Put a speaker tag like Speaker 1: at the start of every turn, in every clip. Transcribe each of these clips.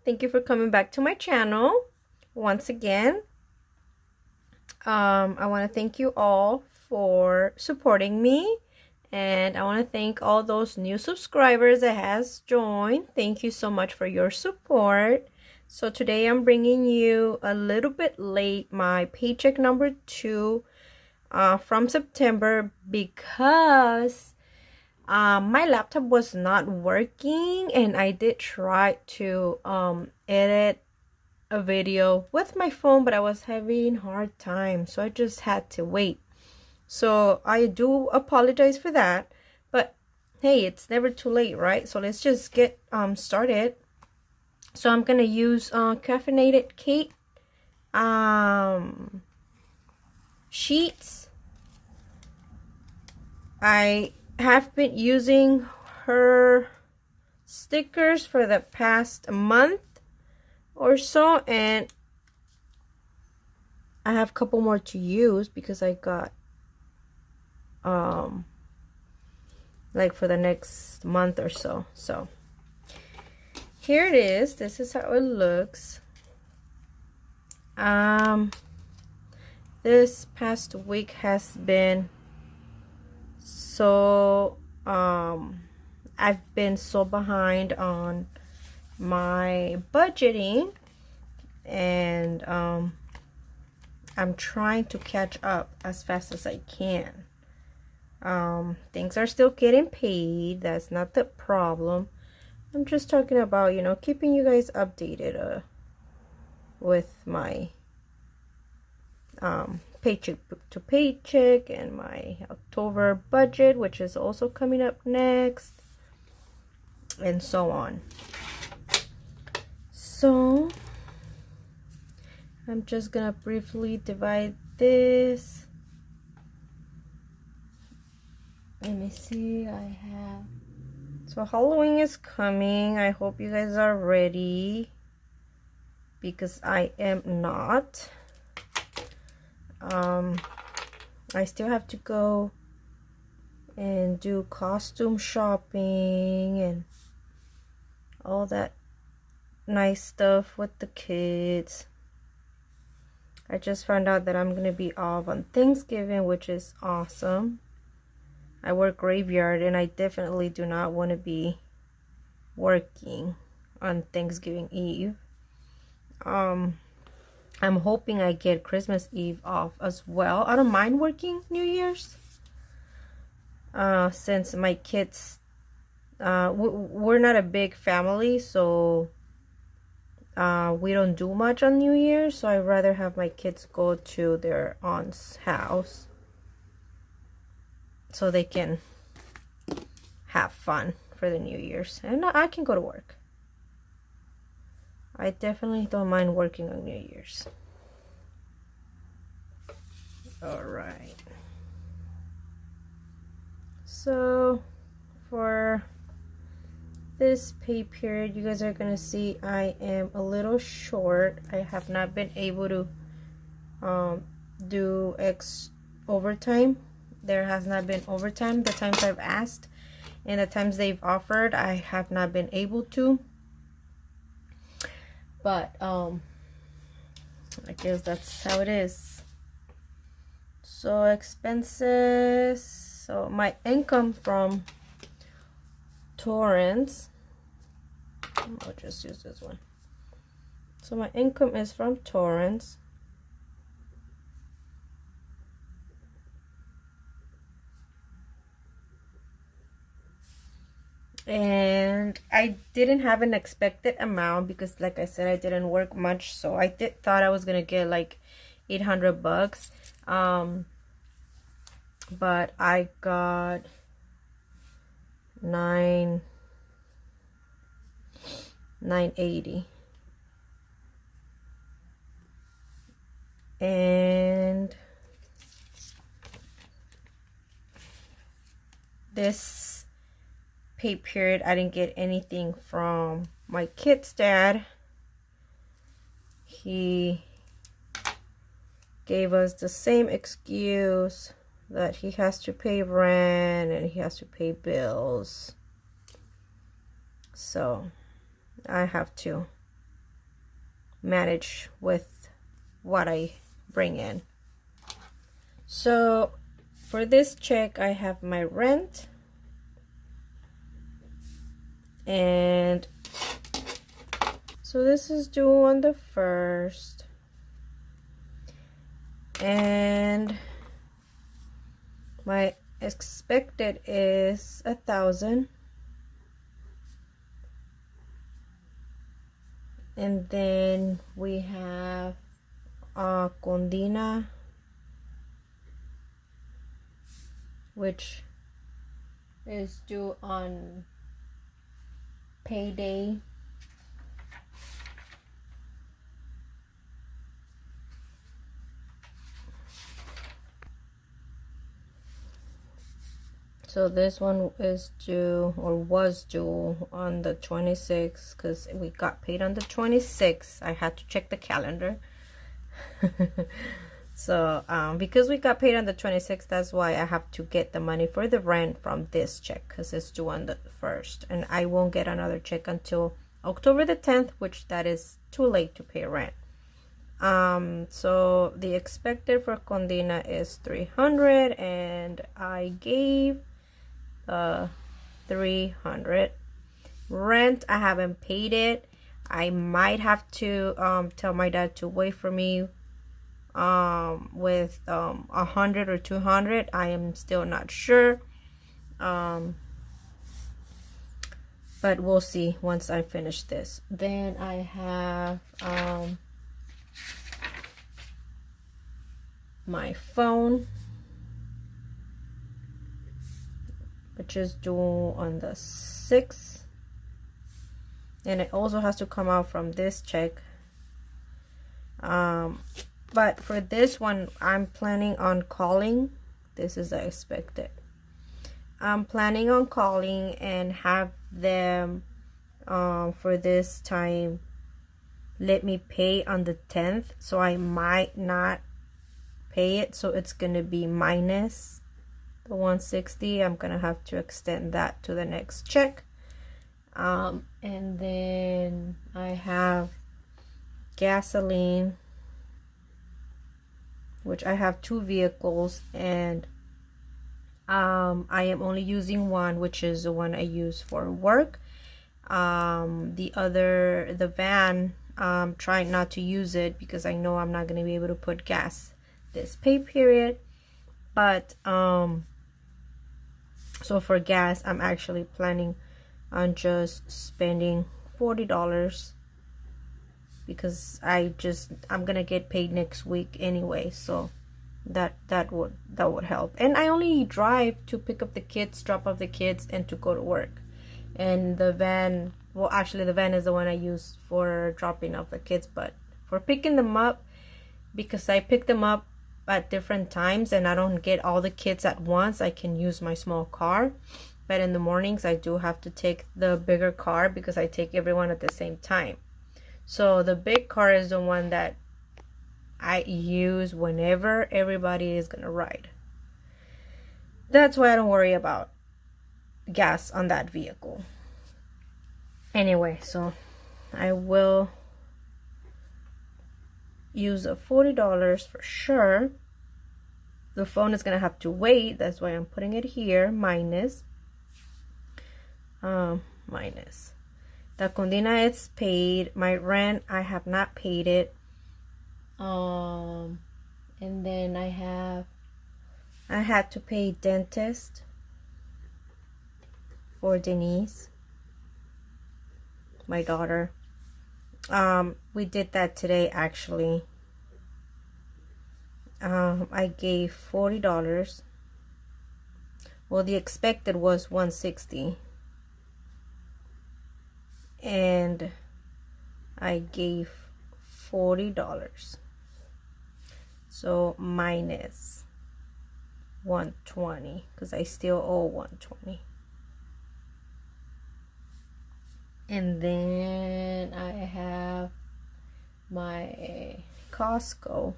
Speaker 1: Thank you for coming back to my channel once again. I want to thank you all for supporting me, and I want to thank all those new subscribers that has joined. Thank you so much for your support. So today I'm bringing you a little bit late my paycheck number 2 from September because my laptop was not working, and I did try to edit a video with my phone, but I was having hard time, so I just had to wait. So I do apologize for that, but hey, it's never too late, right? So let's just get started. So I'm gonna use caffeinated Kate sheets. I have been using her stickers for the past month or so, and I have a couple more to use because I got like for the next month or so. So here it is. This is how it looks. This past week has been so I've been so behind on my budgeting, and I'm trying to catch up as fast as I can. Things are still getting paid. That's not the problem. I'm just talking about, you know, keeping you guys updated with my paycheck to paycheck and my October budget, which is also coming up next, and so on. So I'm just gonna briefly divide this. Let me see. So Halloween is coming. I hope you guys are ready, because I am not. I still have to go and do costume shopping and all that nice stuff with the kids. I just found out that I'm gonna be off on Thanksgiving, which is awesome. I work graveyard, and I definitely do not want to be working on Thanksgiving Eve. I'm hoping I get Christmas Eve off as well. I don't mind working New Year's, since my kids, we're not a big family, so we don't do much on New Year's, so I'd rather have my kids go to their aunt's house so they can have fun for the New Year's, and I can go to work. I definitely don't mind working on New Year's. All right. So for this pay period, you guys are gonna see I am a little short. I have not been able to do overtime. There has not been overtime the times I've asked, and the times they've offered, I have not been able to. But I guess that's how it is. So expenses. So my income from torrents, I'll just use this one. So my income is from torrents, and I didn't have an expected amount because, like I said, I didn't work much, so I thought I was gonna get like 800 bucks, but I got 980, and this pay period I didn't get anything from my kid's dad. He gave us the same excuse that he has to pay rent and he has to pay bills. So I have to manage with what I bring in. So for this check, I have my rent, and so this is due on the 1st, and my expected is 1,000. And then we have Condina, which is due on payday. So this one is due, or was due, on the 26th, because we got paid on the 26th. I had to check the calendar. So because we got paid on the 26th, that's why I have to get the money for the rent from this check, because it's due on the 1st, and I won't get another check until October the 10th, which that is too late to pay rent. So the expected for Condina is 300, and I gave 300. Rent, I haven't paid it. I might have to tell my dad to wait for me with 100 or 200. I am still not sure, but we'll see once I finish this. Then I have my phone, which is due on the 6th, and it also has to come out from this check. But for this one, I'm planning on calling. This is the expected. I'm planning on calling and have them for this time let me pay on the 10th, so I might not pay it, so it's gonna be minus the 160. I'm gonna have to extend that to the next check. And then I have gasoline, which I have 2 vehicles, and I am only using one, which is the one I use for work. The van, trying not to use it because I know I'm not going to be able to put gas this pay period. But so for gas, I'm actually planning on just spending $40, because I'm gonna get paid next week anyway, so that would help. And I only drive to pick up the kids, drop off the kids, and to go to work. And the van, well, actually the van is the one I use for dropping off the kids, but for picking them up, because I pick them up at different times and I don't get all the kids at once, I can use my small car. But in the mornings I do have to take the bigger car because I take everyone at the same time. So the big car is the one that I use whenever everybody is gonna ride. That's why I don't worry about gas on that vehicle. Anyway, so I will use the $40 for sure. The phone is gonna have to wait, that's why I'm putting it here, minus. The Condina is paid. My rent, I have not paid it. And then I had to pay dentist for Denise, my daughter. We did that today actually. I gave $40. Well, the expected was 160. And I gave $40. So minus 120, because I still owe 120. And then I have my Costco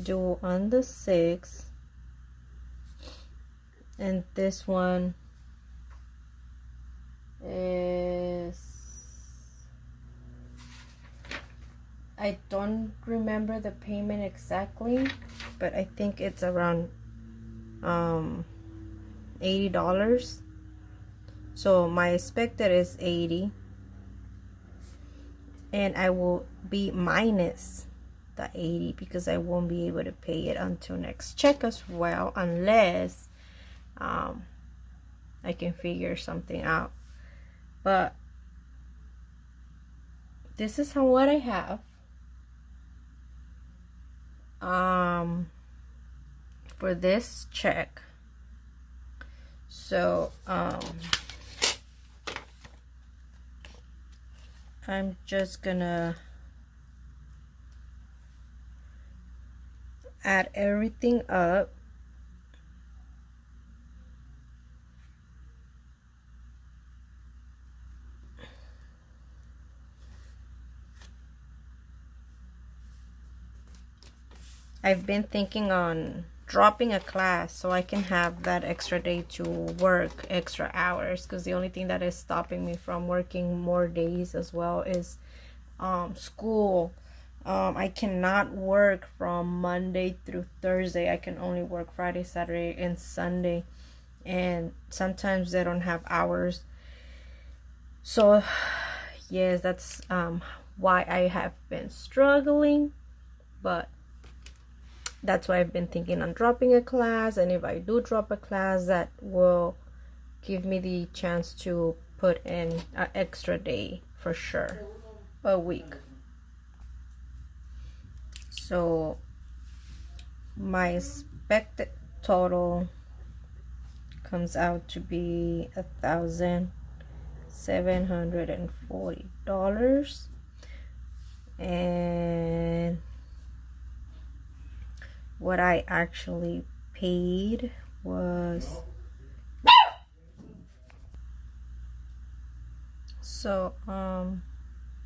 Speaker 1: due on the 6th, and this one is I don't remember the payment exactly, but I think it's around $80. So my expected is 80, and I will be minus the 80 because I won't be able to pay it until next check as well, unless I can figure something out. But this is what I have for this check. So I'm just gonna add everything up. I've been thinking on dropping a class so I can have that extra day to work extra hours, because the only thing that is stopping me from working more days as well is school. I cannot work from Monday through Thursday. I can only work Friday, Saturday, and Sunday, and sometimes they don't have hours. So yes, that's why I have been struggling, but that's why I've been thinking on dropping a class. And if I do drop a class, that will give me the chance to put in an extra day for sure a week. So my expected total comes out to be $1,740, and what I actually paid was, so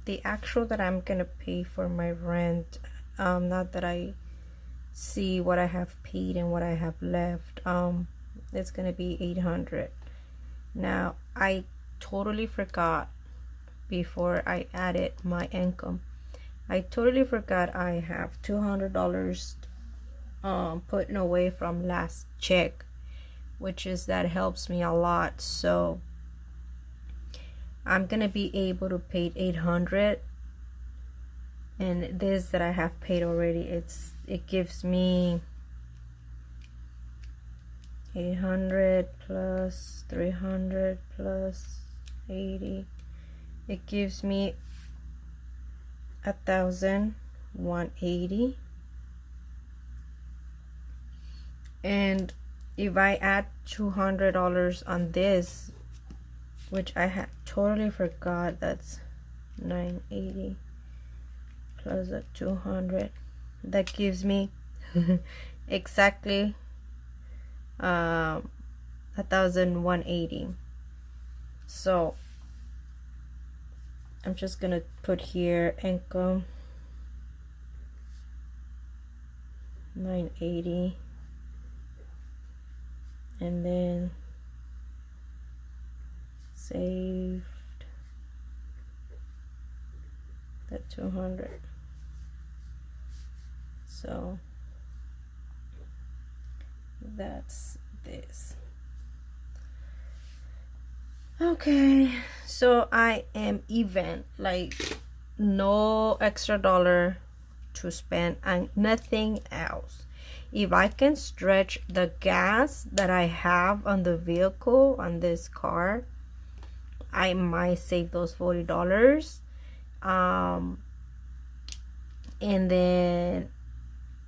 Speaker 1: the actual that I'm gonna pay for my rent, not that I see what I have paid and what I have left, it's gonna be $800. Now I totally forgot, before I added my income, I totally forgot I have $200 putting away from last check, which is that helps me a lot. So I'm gonna be able to pay 800, and this that I have paid already, it gives me 800 plus 300 plus 80, it gives me 1,180. And if I add $200 on this, which I had totally forgot, that's 980 plus the 200, that gives me exactly 1,180. So I'm just gonna put here income 980, and then saved the 200. So that's this. Okay, so I am even, like no extra dollar to spend and nothing else. If I can stretch the gas that I have on the vehicle, on this car, I might save those $40. And then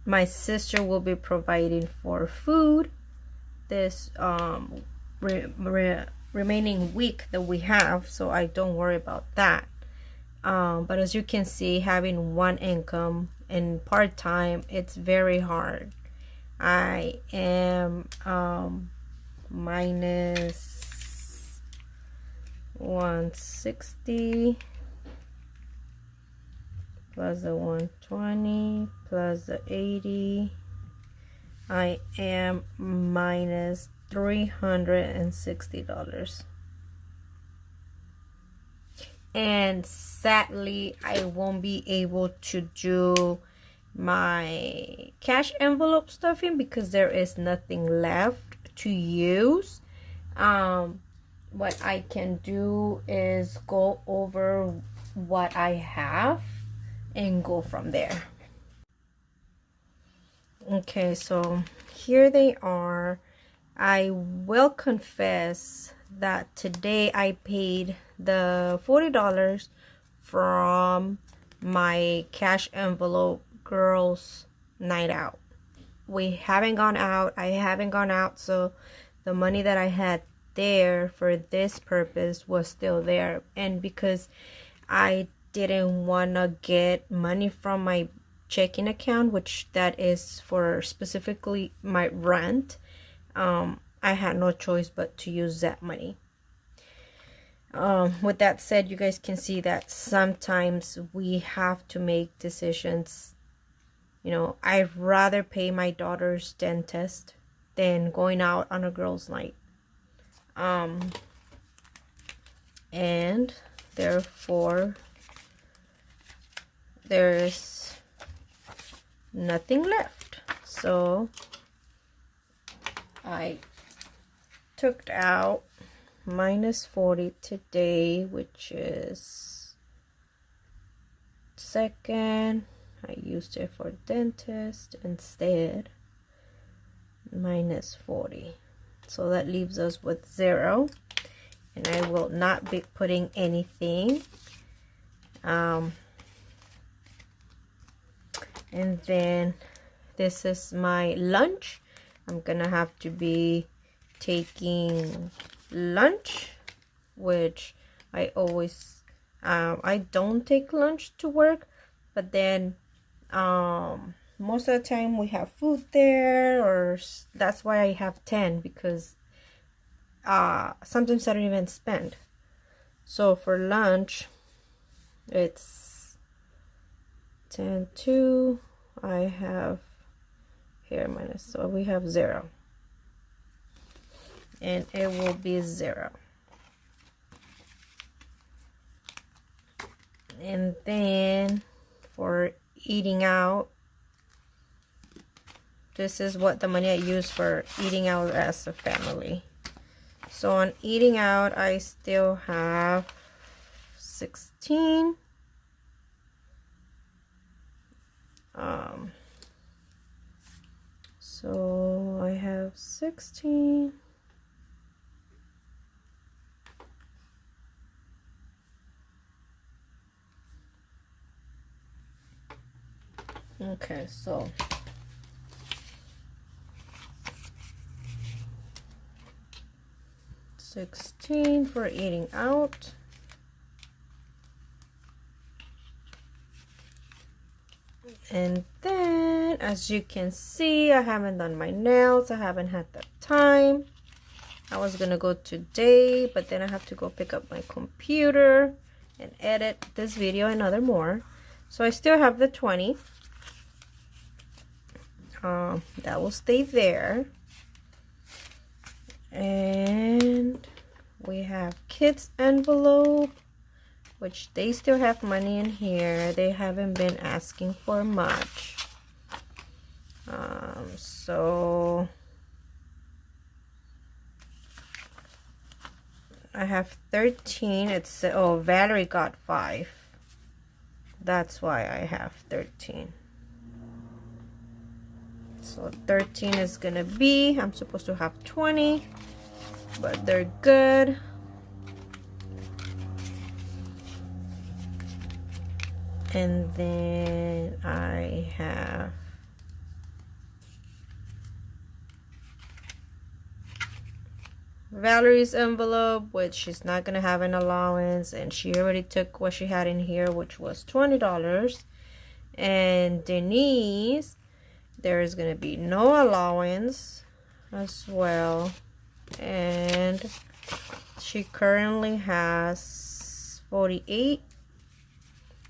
Speaker 1: my sister will be providing for food this remaining week that we have, so I don't worry about that. But as you can see, having one income and part-time, it's very hard. I am minus 160 plus the 120 plus the 80. I am minus $360. And sadly, I won't be able to do my cash envelope stuffing because there is nothing left to use. What I can do is go over what I have and go from there. Okay, so here they are. I will confess that today I paid the $40 from my cash envelope girls night out. We haven't gone out. I haven't gone out, so the money that I had there for this purpose was still there. And because I didn't want to get money from my checking account, which that is for specifically my rent, I had no choice but to use that money. With that said, you guys can see that sometimes we have to make decisions. You know, I'd rather pay my daughter's dentist than going out on a girls' night. And therefore, there's nothing left. So I took out minus 40 today, which is second. I used it for dentist instead. Minus 40. So that leaves us with 0. And I will not be putting anything. And then this is my lunch. I'm gonna have to be taking lunch, which I always I don't take lunch to work, but then most of the time we have food there, or that's why I have 10, because sometimes I don't even spend. So for lunch it's 10.2. I have here minus, so we have 0, and it will be 0. And then for eating out, this is what the money I use for eating out as a family. So on eating out, I still have 16. So I have 16. Okay, so $16 for eating out. And then, as you can see, I haven't done my nails. I haven't had the time. I was gonna go today, but then I have to go pick up my computer and edit this video and other more. So I still have the 20. That will stay there. And we have kids envelope, which they still have money in here. They haven't been asking for much. So I have 13. It's, oh, Valerie got 5. That's why I have 13. So 13 is gonna be, I'm supposed to have 20, but they're good. And then I have Valerie's envelope, which she's not gonna have an allowance, and she already took what she had in here, which was $20. And Denise, there is gonna be no allowance as well, and she currently has 48.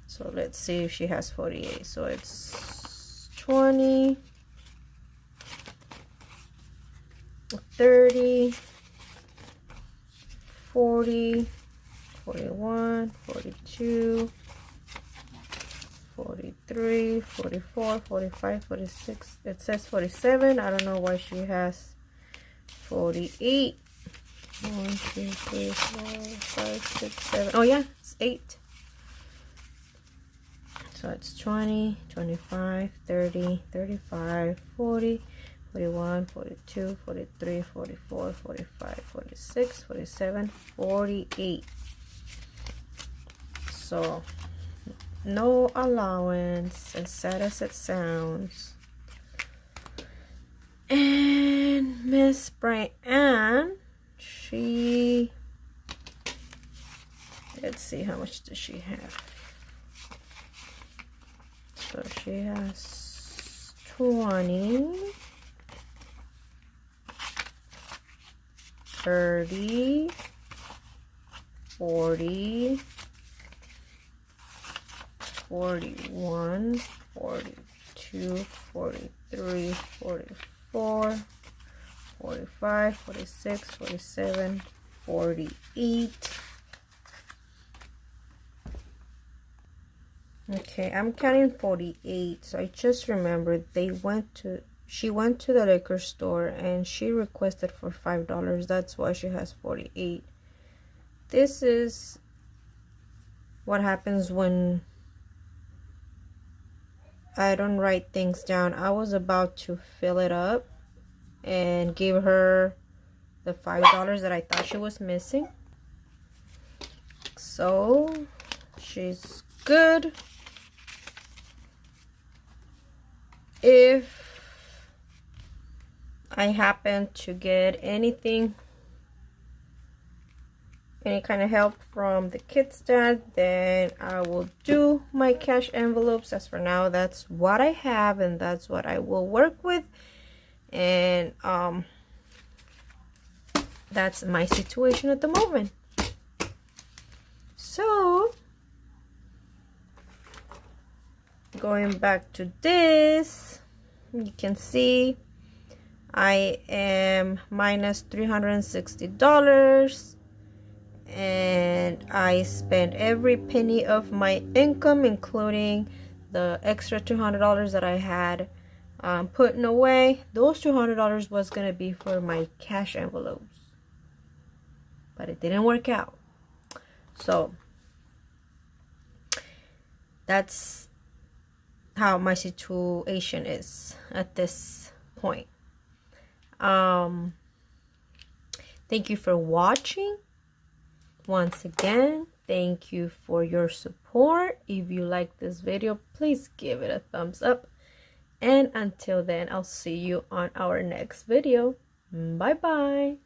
Speaker 1: So let's see if she has 48. So it's 20, 30, 40, 41, 42, 43, 44, 45, 46. It says 47. I don't know why she has 48. 1, 2, 3, 4, 5, 6, 7. Oh yeah, it's 8. So it's 20, 25, 30, 35, 40, 41, 42, 43, 44, 45, 46, 47, 48. So no allowance, as sad as it sounds. And Miss Brian, she, let's see, how much does she have? So she has 20, 30, 40, 41, 42, 43, 44, 45, 46, 47, 48. Okay, I'm counting 48. So I just remembered she went to the liquor store and she requested for $5. That's why she has 48. This is what happens when I don't write things down. I was about to fill it up and give her the $5 that I thought she was missing. So she's good. If I happen to get anything, any kind of help from the kids' dad, then I will do my cash envelopes. As for now, that's what I have and that's what I will work with. And that's my situation at the moment. So going back to this, you can see I am minus $360, and I spent every penny of my income, including the extra $200 that I had putting away. Those $200 was gonna be for my cash envelopes, but it didn't work out. So that's how my situation is at this point. Thank you for watching. Once again, thank you for your support. If you like this video, please give it a thumbs up. And until then, I'll see you on our next video. Bye bye.